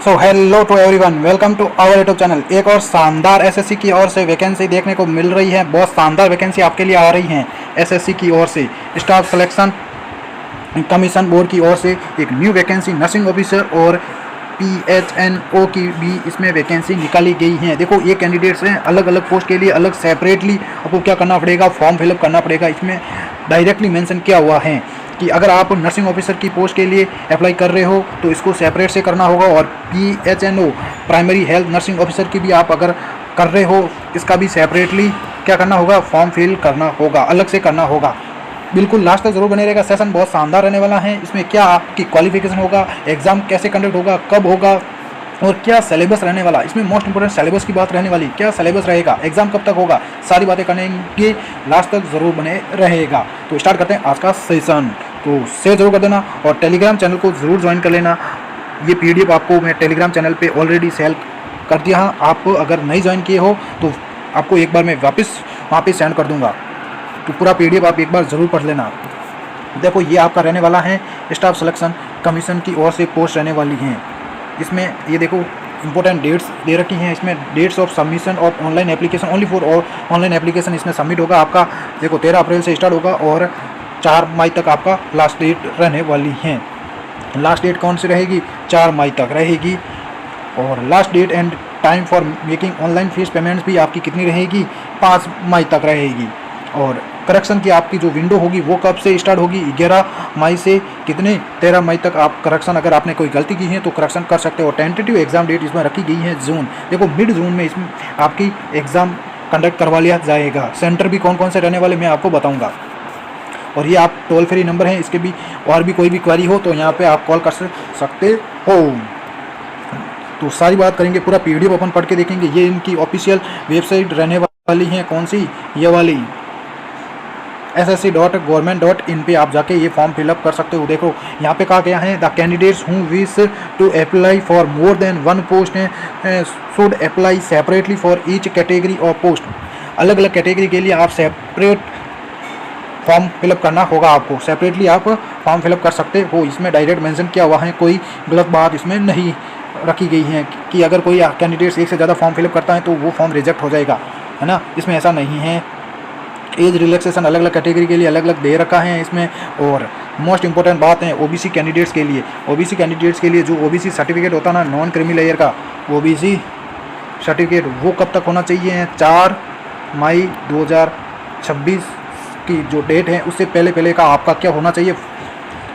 So hello to everyone, welcome to our YouTube channel. एक और शानदार एसएससी की ओर से वैकेंसी देखने को मिल रही है। बहुत शानदार वैकेंसी आपके लिए आ रही है एसएससी की ओर से। स्टाफ सिलेक्शन कमीशन बोर्ड की ओर से एक न्यू वैकेंसी नर्सिंग ऑफिसर और PHNO की भी इसमें वैकेंसी निकाली गई है। देखो, ये कैंडिडेट्स हैं, अलग अलग पोस्ट के लिए अलग सेपरेटली आपको क्या करना पड़ेगा, फॉर्म फिलअप करना पड़ेगा। इसमें डायरेक्टली मेंशन किया हुआ है कि अगर आप नर्सिंग ऑफिसर की पोस्ट के लिए अप्लाई कर रहे हो तो इसको सेपरेट से करना होगा, और PHNO primary health nursing officer की भी आप अगर कर रहे हो, इसका भी सेपरेटली क्या करना होगा, फॉर्म फिल करना होगा, अलग से करना होगा। बिल्कुल लास्ट तक जरूर बने रहेगा। सेशन बहुत शानदार रहने वाला है। इसमें क्या आपकी क्वालिफिकेशन होगा, एग्जाम कैसे कंडक्ट होगा, कब होगा और क्या सिलेबस रहने वाला, इसमें मोस्ट इंपोर्टेंट सिलेबस की बात रहने वाली, क्या सिलेबस रहेगा, एग्जाम कब तक होगा, सारी बातें करेंगे। लास्ट तक जरूर बने रहेगा। तो स्टार्ट करते हैं आज का सेशन। तो शेयर जरूर कर देना और टेलीग्राम चैनल को जरूर ज्वाइन कर लेना। ये PDF आपको मैं टेलीग्राम चैनल पे ऑलरेडी सेल कर दिया है। आप अगर नहीं ज्वाइन किए हो तो आपको एक बार मैं वापस वहाँ पे सेंड कर दूँगा, तो पूरा PDF आप एक बार ज़रूर पढ़ लेना। देखो, ये आपका रहने वाला है स्टाफ सिलेक्शन कमीशन की ओर से पोस्ट रहने वाली हैं। इसमें ये देखो इंपॉर्टेंट डेट्स दे रखी हैं। इसमें dates of submission of online application only for online application इसमें सबमिट होगा आपका। देखो 13 अप्रैल से स्टार्ट होगा और 4 मई तक आपका लास्ट डेट रहने वाली है। लास्ट डेट कौन सी रहेगी, 4 मई तक रहेगी। और last date and time for making online fees payments भी आपकी कितनी रहेगी, 5 मई तक रहेगी। और करेक्शन की आपकी जो विंडो होगी वो कब से स्टार्ट होगी, 11 मई से कितने 13 मई तक आप करेक्शन, अगर आपने कोई गलती की है तो करेक्शन कर सकते हो। टेंटेटिव एग्जाम डेट इसमें रखी गई है जून। देखो, मिड जून में इसमें आपकी एग्ज़ाम कंडक्ट करवा लिया जाएगा। सेंटर भी कौन कौन से रहने वाले मैं आपको बताऊँगा। और ये आप टोल फ्री नंबर है, इसके भी और भी कोई भी क्वेरी हो तो यहाँ पर आप कॉल कर सकते हो। तो सारी बात करेंगे, पूरा PDF अपन पढ़ के देखेंगे। ये इनकी ऑफिशियल वेबसाइट रहने वाली है, कौन सी, ये वाली ssc.government.in पे आप जाके ये फॉर्म फिलअप कर सकते हो। देखो यहाँ पे कहा गया है, the candidates who wish to apply for more than one post should apply separately for each category of post. अलग अलग कैटेगरी के लिए आप सेपरेट फॉर्म फिलअप करना होगा, आपको सेपरेटली आप फॉर्म फिलअप कर सकते हो। इसमें डायरेक्ट मेंशन किया हुआ है, कोई गलत बात इसमें नहीं रखी गई है कि अगर कोई कैंडिडेट्स एक से ज़्यादा फॉर्म फिलअप करता है तो वो फॉर्म रिजेक्ट हो जाएगा, है ना। इसमें ऐसा नहीं है। एज रिलैक्सेशन अलग अलग कैटेगरी के लिए अलग अलग दे रखा है इसमें। और मोस्ट इंपॉर्टेंट बात है OBC कैंडिडेट्स के लिए। OBC कैंडिडेट्स के लिए जो OBC सर्टिफिकेट होता है ना, नॉन क्रीमी लेयर का OBC सर्टिफिकेट, वो कब तक होना चाहिए, 4 मई 2026 की जो डेट है उससे पहले का आपका क्या होना चाहिए,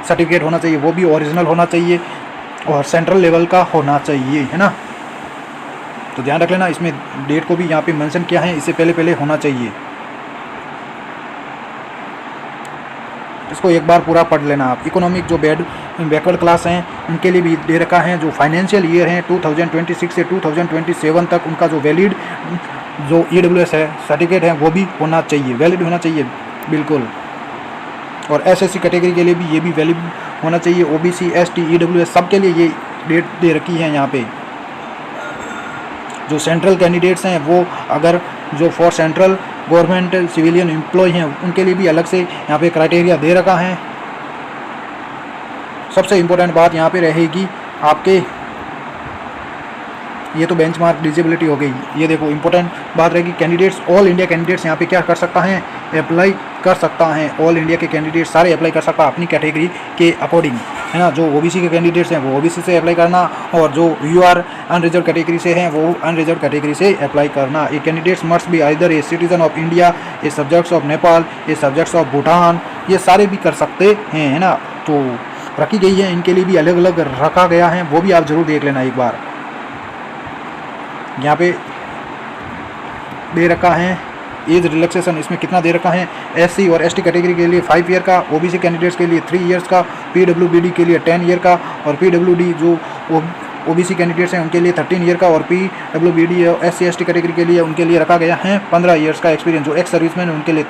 सर्टिफिकेट होना चाहिए। वो भी ओरिजिनल होना चाहिए और सेंट्रल लेवल का होना चाहिए, है ना। तो ध्यान रख लेना, इसमें डेट को भी यहाँ पे मेंशन किया है, इससे पहले होना चाहिए। इसको एक बार पूरा पढ़ लेना आप। इकोनॉमिक जो बैकवर्ड क्लास हैं उनके लिए भी दे रखा है। जो फाइनेंशियल ईयर है 2026 से 2027 तक उनका जो वैलिड जो EWS है सर्टिफिकेट है वो भी होना चाहिए, वैलिड होना चाहिए बिल्कुल। और SSC कैटेगरी के लिए भी ये भी वैलिड होना चाहिए। OBC ST EWS सब के लिए ये डेट दे रखी है यहाँ पे। जो सेंट्रल कैंडिडेट्स हैं वो अगर जो for central government civilian employ हैं उनके लिए भी अलग से यहाँ पे क्राइटेरिया दे रखा है। सबसे इम्पोर्टेंट बात यहाँ पे रहेगी आपके, ये तो बेंचमार्क डिजेबिलिटी हो गई। ये देखो इंपॉर्टेंट बात रहेगी, कैंडिडेट्स ऑल इंडिया कैंडिडेट्स यहाँ पे क्या कर सकता है, अप्लाई कर सकता है। ऑल इंडिया के कैंडिडेट सारे अप्लाई कर सकता है अपनी कैटेगरी के अकॉर्डिंग, है ना। जो OBC के कैंडिडेट्स हैं वो OBC से अप्लाई करना, और जो UR अनरिजर्व कैटेगरी से हैं वो अनरिजर्व कैटेगरी से अप्लाई करना। ये candidates must be either a citizen of India, A subjects of Nepal, A subjects of Bhutan, ये सारे भी कर सकते हैं, है ना। तो रखी गई है, इनके लिए भी अलग अलग रखा गया है, वो भी आप ज़रूर देख लेना एक बार। यहाँ पे दे रखा है एज रिलैक्सेशन, इसमें कितना दे रखा है, SC और ST कैटेगरी के लिए 5 ईयर का, OBC कैंडिडेट्स के लिए 3 ईयर्स का, PWBD के लिए 10 ईयर का, और PWD जो OBC कैंडिडेट्स हैं उनके लिए 13 ईयर का, और PWBD और SC ST कैटेगरी के लिए उनके लिए रखा गया है 15 ईयर्स का एक्सपीरियंस। जो एक्स सर्विसमैन है उनके लिए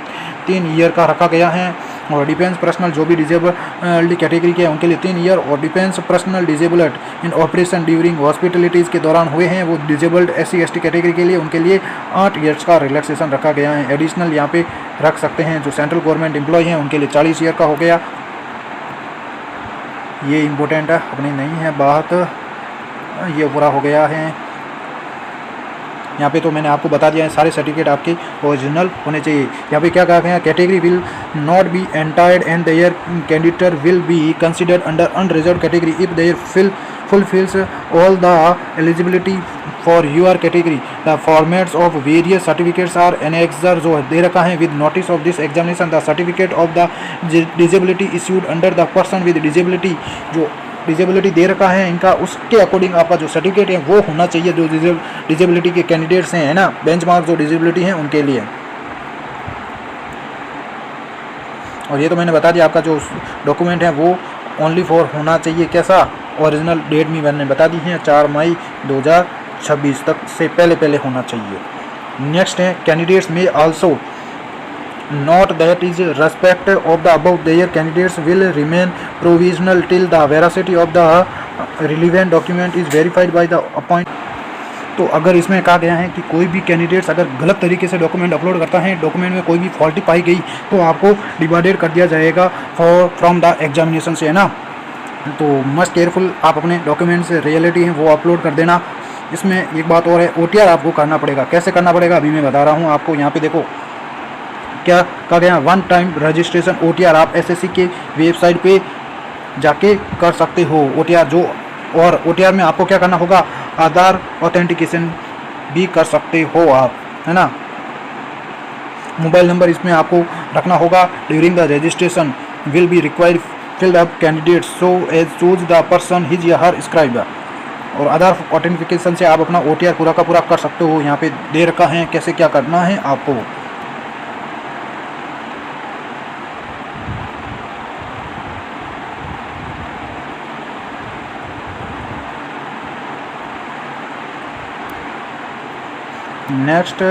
3 ईयर का रखा गया है। और डिफेंस पर्सनल जो भी डिजेबल्ड कैटेगरी के हैं उनके लिए 3 ईयर, और defence personnel disabled in operation during hostilities के दौरान हुए हैं वो डिजेबल्ड SC ST कैटेगरी के लिए उनके लिए 8 ईयर्स का रिलैक्सेशन रखा गया है। एडिशनल यहाँ पे रख सकते हैं जो सेंट्रल गवर्नमेंट एम्प्लॉय हैं उनके लिए 40 ईयर का हो गया। ये इम्पोर्टेंट है, अपनी नहीं है बात। ये पूरा हो गया है। यहाँ पे तो मैंने आपको बता दिया है, सारे सर्टिफिकेट आपके ओरिजिनल होने चाहिए। यहाँ पे क्या कहा गया है, category will not be entitled and their candidate will be considered under unreserved category if their fulfills all the eligibility for your category. The formats of various certificates are annexed जो दे रखा है with notice of this examination. The certificate of the disability issued under the person with disability, जो disability दे रखा है इनका, उसके according आपका जो सर्टिफिकेट है वो होना चाहिए जो डिजेबिलिटी के कैंडिडेट्स हैं, है ना, बेंचमार्क जो डिजेबिलिटी हैं उनके लिए। और ये तो मैंने बता दिया, आपका जो डॉक्यूमेंट है वो ओनली फॉर होना चाहिए कैसा, ओरिजिनल। डेट भी मैंने बता दी है 4 मई 2026 तक से पहले होना चाहिए। नेक्स्ट है candidates may also note that is respect of the above their candidates will remain provisional till the veracity of the relevant document is verified by the appoint. तो अगर इसमें कहा गया है कि कोई भी कैंडिडेट्स अगर गलत तरीके से डॉक्यूमेंट अपलोड करता है, डॉक्यूमेंट में कोई भी फॉल्टी पाई गई तो आपको डिवाइडेड कर दिया जाएगा फ्रॉम द एग्जामिनेशन से, है ना। तो मस्ट केयरफुल, आप अपने डॉक्यूमेंट्स रियलिटी हैं वो अपलोड कर देना। इसमें एक बात और है, OTR आपको करना पड़ेगा। कैसे करना पड़ेगा अभी मैं बता रहा हूँ आपको। यहाँ पे देखो क्या कहा गया, 1 टाइम रजिस्ट्रेशन OTR आप SSC के वेबसाइट पे जाके कर सकते हो OTR जो। और OTR में आपको क्या करना होगा, आधार ऑथेंटिकेशन भी कर सकते हो आप, है ना। मोबाइल नंबर इसमें आपको रखना होगा। During the registration will be required filled up candidates so as choose the person his या her scribe। और आधार ऑथेंटिफिकेशन से आप अपना OTR पूरा का पूरा कर सकते हो। यहाँ पे दे रखा है कैसे क्या करना है आपको। नेक्स्ट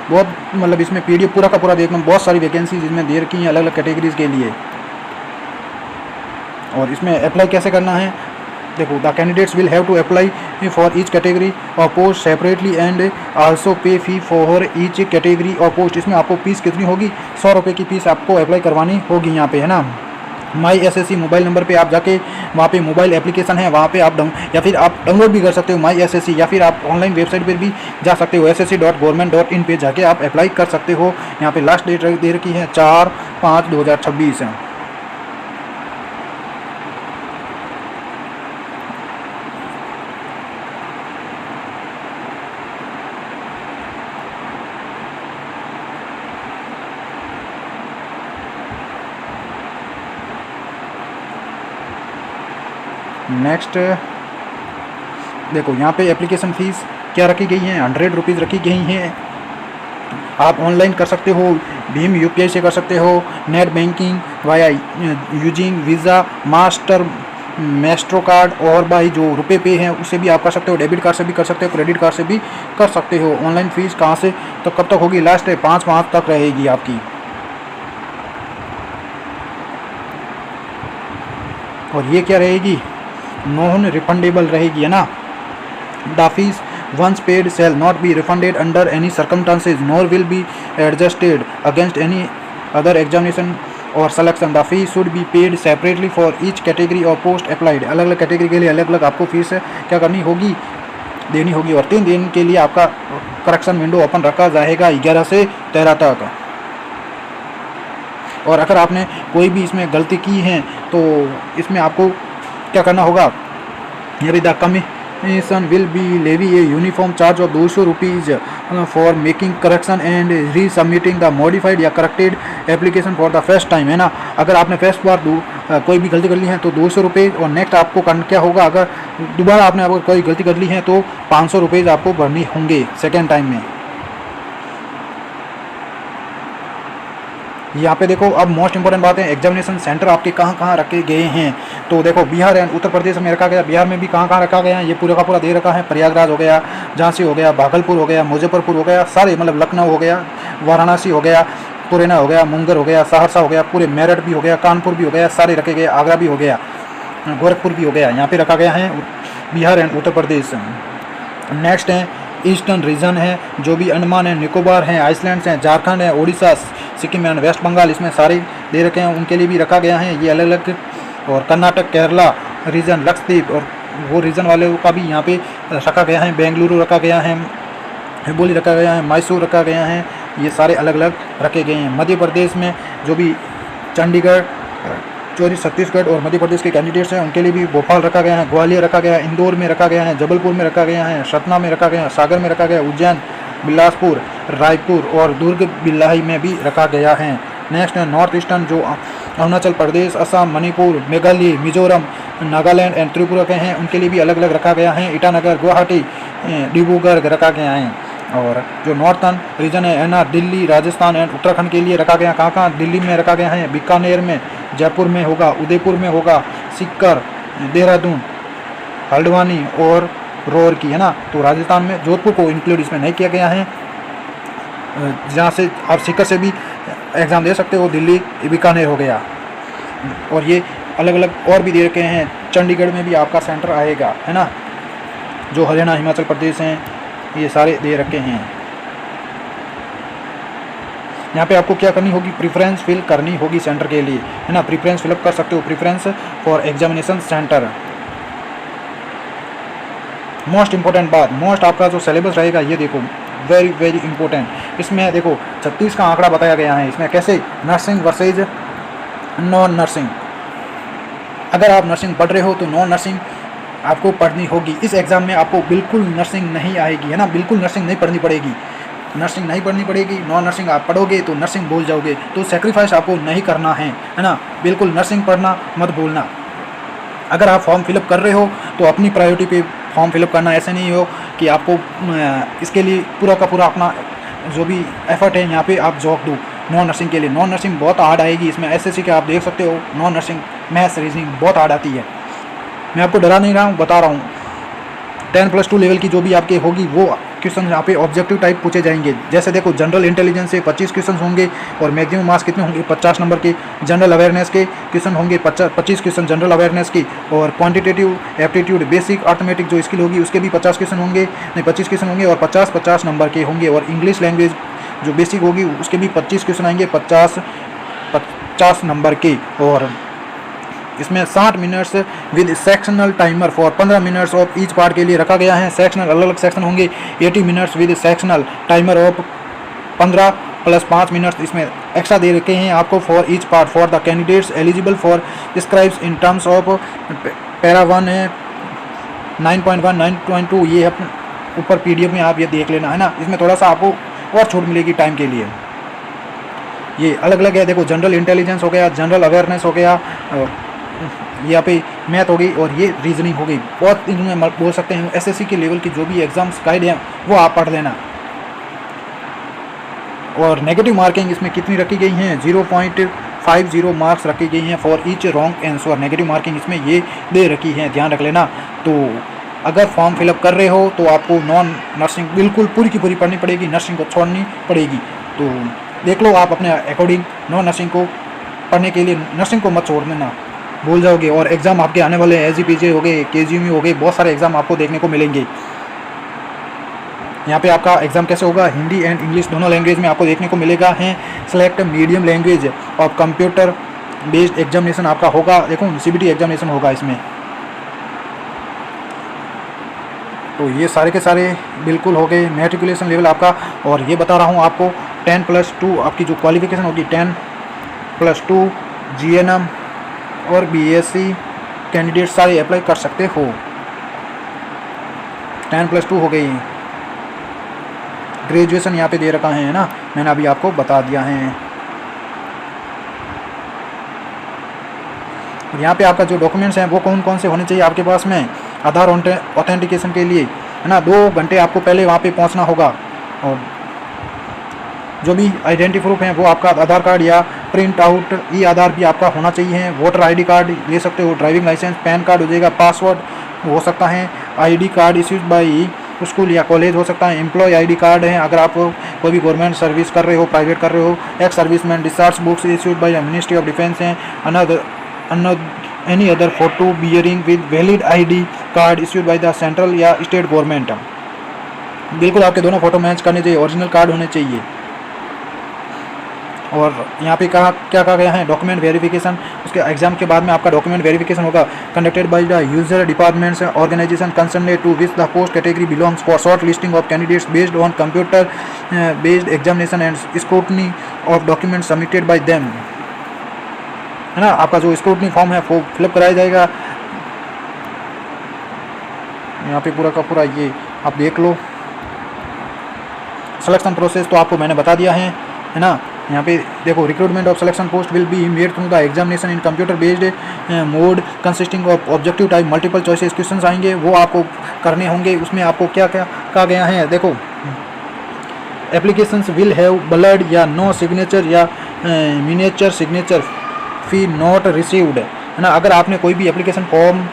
बहुत मतलब इसमें PDF पूरा का पूरा देखना, बहुत सारी वैकेंसीज इसमें दे रखी हैं अलग अलग कैटेगरीज के लिए। और इसमें अप्लाई कैसे करना है देखो, the candidates will have to apply for each category और post separately and also pay fee for each category और पोस्ट। इसमें आपको फीस कितनी होगी, 100 रुपये की फीस आपको अप्लाई करवानी होगी यहाँ पे, है ना। माई SSC मोबाइल नंबर पे आप जाके वहाँ पे मोबाइल एप्लीकेशन है वहाँ पे आप या फिर आप डाउनलोड भी कर सकते हो माई SSC, या फिर आप ऑनलाइन वेबसाइट पर भी जा सकते हो ssc.government.in पे जाके आप अप्लाई कर सकते हो। यहाँ पे लास्ट डेट दे रखी है 4/5/2026 है। नेक्स्ट देखो यहाँ पे एप्लीकेशन फ़ीस क्या रखी गई है, 100 रुपीज़ रखी गई हैं। आप ऑनलाइन कर सकते हो, भीम UPI से कर सकते हो, net banking via using visa master Maestro card, और भाई जो रुपए पे हैं उससे भी आप कर सकते हो, डेबिट कार्ड से भी कर सकते हो, क्रेडिट कार्ड से भी कर सकते हो। ऑनलाइन फ़ीस कहाँ से तो कब तक होगी, लास्ट 5/5 तक रहेगी आपकी। और ये क्या रहेगी, नॉन रिफंडेबल रहेगी, है ना। The fees once paid shall not be refunded under any circumstances nor will be adjusted against any other examination or selection. The fee should be paid separately for each category or post applied। अलग अलग category के लिए अलग अलग आपको fees क्या करनी होगी, देनी होगी। और 3 दिन के लिए आपका करेक्शन विंडो ओपन रखा जाएगा 11 से 13 तक। और अगर आपने कोई भी इसमें गलती की है तो इसमें आपको क्या करना होगा, यदि the commission will be levy a uniform charge of 200 rupees for making correction and resubmitting the modified या corrected application for the first time, है ना। अगर आपने फर्स्ट बार कोई भी गलती कर ली है तो 200 रुपये, और नेक्स्ट आपको क्या होगा, अगर दोबारा आपने अगर कोई गलती कर ली है तो 500 रुपये आपको भरनी होंगे सेकेंड टाइम में। यहाँ पे देखो अब मोस्ट इंपॉर्टेंट बात है, एग्जामिनेशन सेंटर आपके कहाँ कहाँ रखे गए हैं। तो देखो बिहार एंड उत्तर प्रदेश में रखा गया, बिहार में भी कहाँ कहाँ रखा गया है ये पूरा का पूरा दे रखा है। प्रयागराज हो गया, झांसी हो गया, भागलपुर हो गया, मुजफ्फरपुर हो गया, सारे मतलब लखनऊ हो गया, वाराणसी हो गया, पुरैना हो गया, मुंगेर हो गया, सहरसा हो गया, पूरे मेरठ भी हो गया, कानपुर भी हो गया, सारे रखे गए, आगरा भी हो गया, गोरखपुर भी हो गया, यहाँ पे रखा गया है बिहार एंड उत्तर प्रदेश। नेक्स्ट है ईस्टर्न रीजन है, जो भी अंडमान है, निकोबार हैं, आइसलैंड्स हैं, झारखंड है, उड़ीसा, सिक्किम एंड वेस्ट बंगाल, इसमें सारे दे रखे हैं, उनके लिए भी रखा गया है ये अलग अलग। और कर्नाटक, केरला रीजन लक्षद्वीप और वो रीजन वाले का भी यहाँ पे रखा गया है। बेंगलुरु रखा गया है, हिबोली रखा गया है, मैसूर रखा गया है, ये सारे अलग अलग रखे गए हैं। मध्य प्रदेश में जो भी चंडीगढ़, चौरी छत्तीसगढ़ और मध्य प्रदेश के कैंडिडेट्स हैं उनके लिए भी भोपाल रखा गया है, ग्वालियर रखा गया है, इंदौर में रखा गया है, जबलपुर में रखा गया है, सतना में रखा गया है, सागर में रखा गया है, उज्जैन, बिलासपुर, रायपुर और दुर्ग बिल्लाही में भी रखा गया है। नेक्स्ट है नॉर्थ ईस्टर्न, जो अरुणाचल प्रदेश, असम, मणिपुर, मेघालय, मिजोरम, नागालैंड एंड त्रिपुरा के हैं उनके लिए भी अलग अलग रखा गया है। ईटानगर, गुवाहाटी, डिब्रूगढ़ रखा गया है। और जो नॉर्थर्न रीजन है एनआर, दिल्ली, राजस्थान एंड उत्तराखंड के लिए रखा गया। कहाँ कहाँ दिल्ली में रखा गया है, बीकानेर में, जयपुर में होगा, उदयपुर में होगा, सीकर, देहरादून, हल्द्वानी और रुड़की, है ना। तो राजस्थान में जोधपुर को इंक्लूड इसमें नहीं किया गया है। जहाँ से आप सीकर से भी एग्ज़ाम दे सकते हो, दिल्ली, बीकानेर हो गया। और ये अलग अलग और भी दे रखे हैं, चंडीगढ़ में भी आपका सेंटर आएगा, है ना। जो हरियाणा, हिमाचल प्रदेश हैं ये सारे दे रखे हैं। यहाँ पे आपको क्या करनी होगी, प्रेफरेंस फिल करनी होगी सेंटर के लिए, है ना। प्रेफरेंस फिलअप कर सकते हो, preference for examination centre. Most important बात, मोस्ट आपका जो सिलेबस रहेगा ये देखो, वेरी वेरी इंपॉर्टेंट। इसमें देखो 36 का आंकड़ा बताया गया है। इसमें कैसे, नर्सिंग वर्सेज नॉन नर्सिंग। अगर आप नर्सिंग पढ़ रहे हो तो नॉन नर्सिंग आपको पढ़नी होगी। इस एग्ज़ाम में आपको बिल्कुल नर्सिंग नहीं आएगी, है ना, बिल्कुल नर्सिंग नहीं पढ़नी पड़ेगी, नर्सिंग नहीं पढ़नी पड़ेगी। नॉन नर्सिंग आप पढ़ोगे तो नर्सिंग भूल जाओगे, तो सेक्रीफाइस आपको नहीं करना है ना। बिल्कुल नर्सिंग पढ़ना मत भूलना। अगर आप फॉर्म फिलअप कर रहे हो तो अपनी प्रायोरिटी पे फॉर्म फिलअप करना, ऐसे नहीं हो कि आपको इसके लिए पूरा का पूरा अपना जो भी एफर्ट है यहाँ पे आप झोंक दो नॉन नर्सिंग के लिए। नॉन नर्सिंग बहुत हार्ड आएगी। इसमें एसएससी के आप देख सकते हो, नॉन नर्सिंग मैथ्स, रीजनिंग बहुत हार्ड आती है। मैं आपको डरा नहीं रहा हूँ, बता रहा हूँ। 10+2 लेवल की जो भी आपके होगी वो क्वेश्चन यहाँ पे ऑब्जेक्टिव टाइप पूछे जाएंगे। जैसे देखो, जनरल इंटेलिजेंस से 25 क्वेश्चन होंगे और मैक्सिमम मार्क्स कितने होंगे, 50 नंबर के। जनरल अवेयरनेस के क्वेश्चन होंगे 25 क्वेश्चन जनरल अवेयरनेस की। और क्वांटिटेटिव एप्टीट्यूड, बेसिक अर्थमेटिक जो स्किल होगी उसके भी 50 क्वेश्चन होंगे, नहीं 25 क्वेश्चन होंगे और 50 नंबर के होंगे। और इंग्लिश लैंग्वेज जो बेसिक होगी उसके भी 25 क्वेश्चन आएंगे, 50 नंबर के। और इसमें 60 minutes with sectional timer for 15 minutes of each part के लिए रखा गया है। सेक्शनल अलग अलग सेक्शन होंगे, 80 minutes with sectional timer of 15 + 5 minutes इसमें एक्स्ट्रा दे रखे हैं आपको for each part for the candidates eligible for scribes in terms of para 1 है 9.1 9.2। ये ऊपर PDF में आप ये देख लेना, है ना। इसमें थोड़ा सा आपको और छूट मिलेगी टाइम के लिए। ये अलग अलग है, देखो जनरल इंटेलिजेंस हो गया, जनरल अवेयरनेस हो गया, यहाँ पे मैथ हो गई और ये रीजनिंग हो गई। बहुत इनमें बोल सकते हैं एसएससी के लेवल की जो भी एग्जाम्स गाइड है वो आप पढ़ लेना। और नेगेटिव मार्किंग इसमें कितनी रखी गई हैं, 0.50 मार्क्स रखी गई हैं for each wrong answer. Negative marking इसमें ये दे रखी है, ध्यान रख लेना। तो अगर फॉर्म फिलअप कर रहे हो तो आपको नॉन नर्सिंग बिल्कुल पूरी की पूरी पढ़नी पड़ेगी, नर्सिंग को छोड़नी पड़ेगी। तो देख लो आप अपने अकॉर्डिंग, नॉन नर्सिंग को पढ़ने के लिए नर्सिंग को मत छोड़ देना, भूल जाओगे। और एग्ज़ाम आपके आने वाले SGPJ हो गए, KGMU हो गए, बहुत सारे एग्ज़ाम आपको देखने को मिलेंगे। यहाँ पे आपका एग्ज़ाम कैसे होगा, हिंदी एंड इंग्लिश दोनों लैंग्वेज में आपको देखने को मिलेगा है। सेलेक्ट मीडियम लैंग्वेज और कंप्यूटर बेस्ड एग्जामिनेशन आपका होगा। देखो CBT एग्जामिनेशन होगा इसमें। तो ये सारे के सारे बिल्कुल हो गए मैट्रिकुलेशन लेवल आपका। और ये बता रहा हूँ आपको 10+2 आपकी जो क्वालिफिकेशन होगी, 10+2 GNM और BSc कैंडिडेट सारे अप्लाई कर सकते हो। 10+2 हो गई। ग्रेजुएशन यहाँ पे दे रखा है ना, मैंने अभी आपको बता दिया है। और यहाँ पे आपका जो डॉक्यूमेंट्स हैं वो कौन कौन से होने चाहिए आपके पास में, आधार ऑथेंटिकेशन के लिए, है ना, 2 घंटे आपको पहले वहाँ पे पहुँचना होगा। और जो भी आइडेंटिटी प्रूफ है वो आपका आधार कार्ड या प्रिंट आउट आधार भी आपका होना चाहिए। वोटर ID कार्ड ले सकते हो, ड्राइविंग लाइसेंस, पैन कार्ड हो जाएगा, पासवर्ड हो सकता है, ID card issued by school या कॉलेज हो सकता है, एम्प्लॉय ID कार्ड है अगर आप कोई भी गवर्नमेंट सर्विस कर रहे हो, प्राइवेट कर रहे हो, ex serviceman discharge books issued by ministry of defence है, any other photo bearing with valid ID card issued by the central या स्टेट गवर्नमेंट। बिल्कुल आपके दोनों फोटो मैच करने चाहिए, ओरिजिनल कार्ड होने चाहिए। और यहाँ पे कहा क्या कहा गया है, डॉक्यूमेंट वेरिफिकेशन, उसके एग्जाम के बाद में आपका डॉक्यूमेंट वेरिफिकेशन होगा, conducted by the user departments organisation concern to which the post category belongs for shortlisting of candidates based on computer based examination and scrutiny of document submitted by them, है ना। आपका जो scrutiny form है वो fill up कराया जाएगा। यहाँ पे पूरा का पूरा ये आप देख लो। सिलेक्शन प्रोसेस तो आपको मैंने बता दिया है ना। यहाँ पे देखो, recruitment of selection post will be made through the examination in computer based mode consisting of objective type multiple choices questions आएंगे, वो आपको करने होंगे। उसमें आपको क्या क्या कहा गया है, देखो, एप्लीकेशंस विल हैव ब्लड या नो सिग्नेचर या miniature signature fee not received, है ना। अगर आपने कोई भी एप्लीकेशन फॉर्म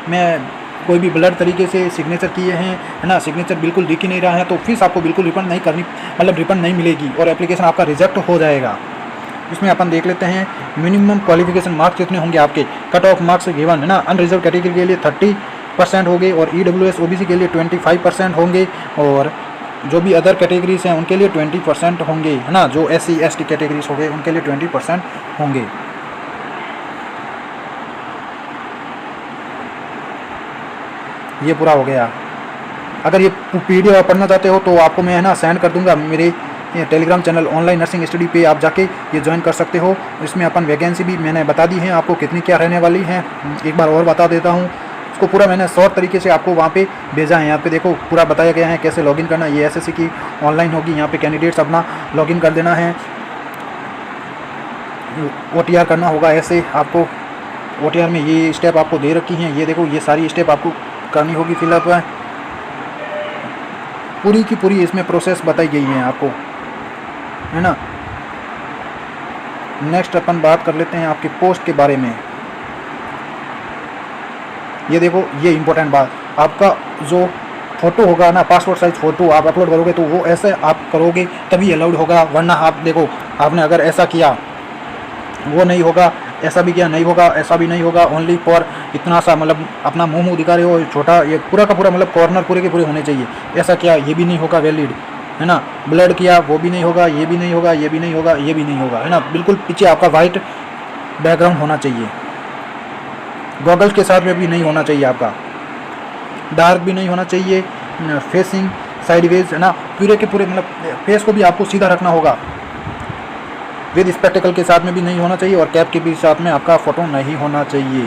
में कोई भी ब्लड तरीके से सिग्नेचर किए हैं, है ना, सिग्नेचर बिल्कुल दिख ही नहीं रहा है, तो फीस आपको बिल्कुल रिफंड नहीं करनी, मतलब रिफंड नहीं मिलेगी और एप्लीकेशन आपका रिजेक्ट हो जाएगा। इसमें अपन देख लेते हैं मिनिमम क्वालिफिकेशन मार्क्स कितने होंगे आपके, कट ऑफ मार्क्स गिवन, है ना। अनरिजर्व कैटेगरी के लिए 30% होंगे और EWS OBC के लिए 25% होंगे और जो भी अदर कैटेगरीज हैं उनके लिए 20% होंगे, है ना। जो SC ST कैटेगरीज हो गए उनके लिए 20% होंगे। ये पूरा हो गया। अगर ये PDF पढ़ना चाहते हो तो आपको मैं, है ना, सेंड कर दूंगा मेरे Telegram channel online nursing study पे, आप जाके ये ज्वाइन कर सकते हो। इसमें अपन वैकेंसी भी मैंने बता दी है आपको कितनी क्या रहने वाली है, एक बार और बता देता हूँ। इसको पूरा मैंने शॉर्ट तरीके से आपको वहाँ पे भेजा है। यहाँ पे देखो पूरा बताया गया है कैसे लॉगिन करना। ये SSC की ऑनलाइन होगी, यहाँ पे कैंडिडेट्स अपना लॉगिन कर देना है, OTR करना होगा। ऐसे आपको OTR में ये स्टेप आपको दे रखी हैं, ये देखो, ये सारी स्टेप आपको करनी होगी फिलअप। पूरी की पूरी इसमें प्रोसेस बताई गई है आपको, है ना। नेक्स्ट अपन बात कर लेते हैं आपके पोस्ट के बारे में। ये देखो, ये इम्पोर्टेंट बात, आपका जो फ़ोटो होगा ना, पासपोर्ट साइज फ़ोटो आप अपलोड करोगे तो वो ऐसे आप करोगे तभी अलाउड होगा, वरना आप देखो, आपने अगर ऐसा किया वो नहीं होगा, ऐसा भी किया नहीं होगा, ऐसा भी नहीं होगा। ओनली फॉर इतना सा, मतलब अपना मुंह दिखा रहे हो छोटा, ये पूरा का पूरा मतलब कॉर्नर पूरे के पूरे होने चाहिए। ऐसा किया ये भी नहीं होगा वैलिड, है ना। ब्लड किया वो भी नहीं होगा, ये भी नहीं होगा, ये भी नहीं होगा, ये भी नहीं होगा, है ना। बिल्कुल पीछे आपका वाइट बैकग्राउंड होना चाहिए, गॉगल्स के साथ में भी नहीं होना चाहिए, आपका डार्क भी नहीं होना चाहिए, फेसिंग साइडवेज, है ना। पूरे के पूरे मतलब फेस को भी आपको सीधा रखना होगा, विद स्पेक्टिकल के साथ में भी नहीं होना चाहिए और कैप के भी साथ में आपका फ़ोटो नहीं होना चाहिए।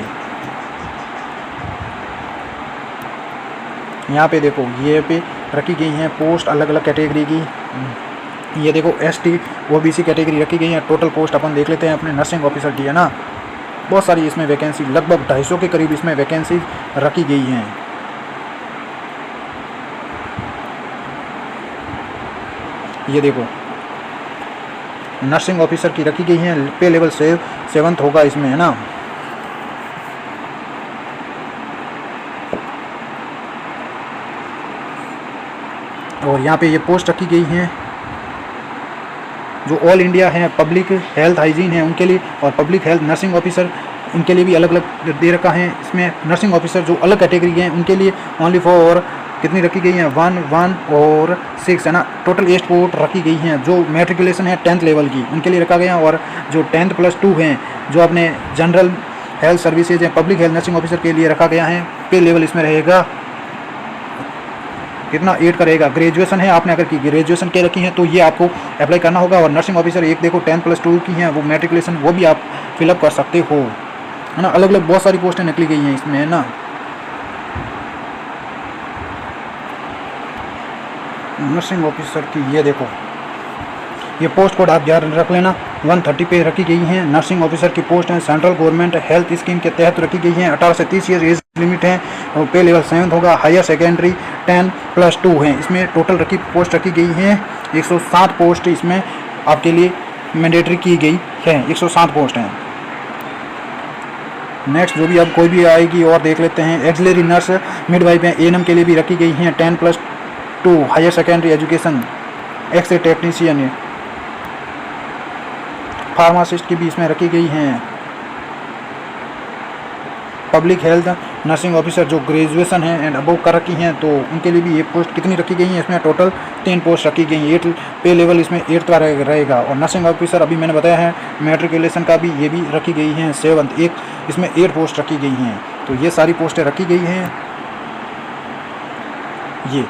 यहाँ पे देखो, ये पे रखी गई हैं पोस्ट अलग अलग कैटेगरी की। ये देखो ST OBC कैटेगरी रखी गई है। टोटल पोस्ट अपन देख लेते हैं अपने नर्सिंग ऑफिसर की, है ना। बहुत सारी इसमें वैकेंसी, लगभग 250 के करीब इसमें वैकेंसी रखी गई हैं। ये देखो, नर्सिंग ऑफिसर की रखी गई है, पे लेवल 7th होगा इसमें, है ना। और यहाँ पे ये पोस्ट रखी गई हैं जो ऑल इंडिया है, पब्लिक हेल्थ हाइजीन है उनके लिए, और पब्लिक हेल्थ नर्सिंग ऑफिसर उनके लिए भी अलग अलग दे रखा है। इसमें नर्सिंग ऑफिसर जो अलग कैटेगरी हैं उनके लिए ओनली फॉर कितनी रखी गई हैं, 1, 1 और 6, है ना। टोटल 8 पोस्ट रखी गई हैं। जो मैट्रिकुलेशन है 10th लेवल की उनके लिए रखा गया, और जो 10th + 2 हैं जो अपने जनरल हेल्थ सर्विसेज हैं, पब्लिक हेल्थ नर्सिंग ऑफिसर के लिए रखा गया है। पे लेवल इसमें रहेगा कितना, 8 का रहेगा। ग्रेजुएशन है, आपने अगर की ग्रेजुएशन के रखी हैं तो ये आपको अप्लाई करना होगा। और नर्सिंग ऑफिसर एक देखो 10th + 2 की हैं, वो मैट्रिकुलेशन, वो भी आप फिलअप कर सकते हो, है ना। अलग अलग बहुत सारी पोस्टें निकली गई हैं इसमें, है ना। नर्सिंग ऑफिसर की ये देखो, ये पोस्ट कोड आप याद रख लेना, 130 पे रखी गई हैं। नर्सिंग ऑफिसर की पोस्ट है, सेंट्रल गवर्नमेंट हेल्थ स्कीम के तहत रखी गई हैं। 18 से 30 ईयर एज लिमिट है और पे लेवल 7 होगा। हायर सेकेंडरी 10 + 2 है। इसमें टोटल पोस्ट रखी गई हैं 107 पोस्ट इसमें आपके लिए मैंडेटरी की गई है, 107 पोस्ट हैं। नेक्स्ट जो भी अब कोई भी आएगी और देख लेते हैं। एक्सिलरी नर्स मिडवाइफ है, ANM के लिए भी रखी गई हैं 10 + 2 higher secondary education. X-ray technician, pharmacist की भी इसमें रखी गई हैं। पब्लिक हेल्थ नर्सिंग ऑफिसर जो ग्रेजुएशन है एंड अबव कर रखी हैं, तो उनके लिए भी ये पोस्ट कितनी रखी गई हैं, इसमें टोटल 10 पोस्ट रखी गई हैं। 8 पे लेवल इसमें 8 का रहेगा। और नर्सिंग ऑफिसर अभी मैंने बताया है, मैट्रिकुलेशन का भी ये भी रखी गई हैं 7 एक, इसमें 8 पोस्ट रखी गई हैं। तो ये सारी पोस्टें रखी गई हैं। ये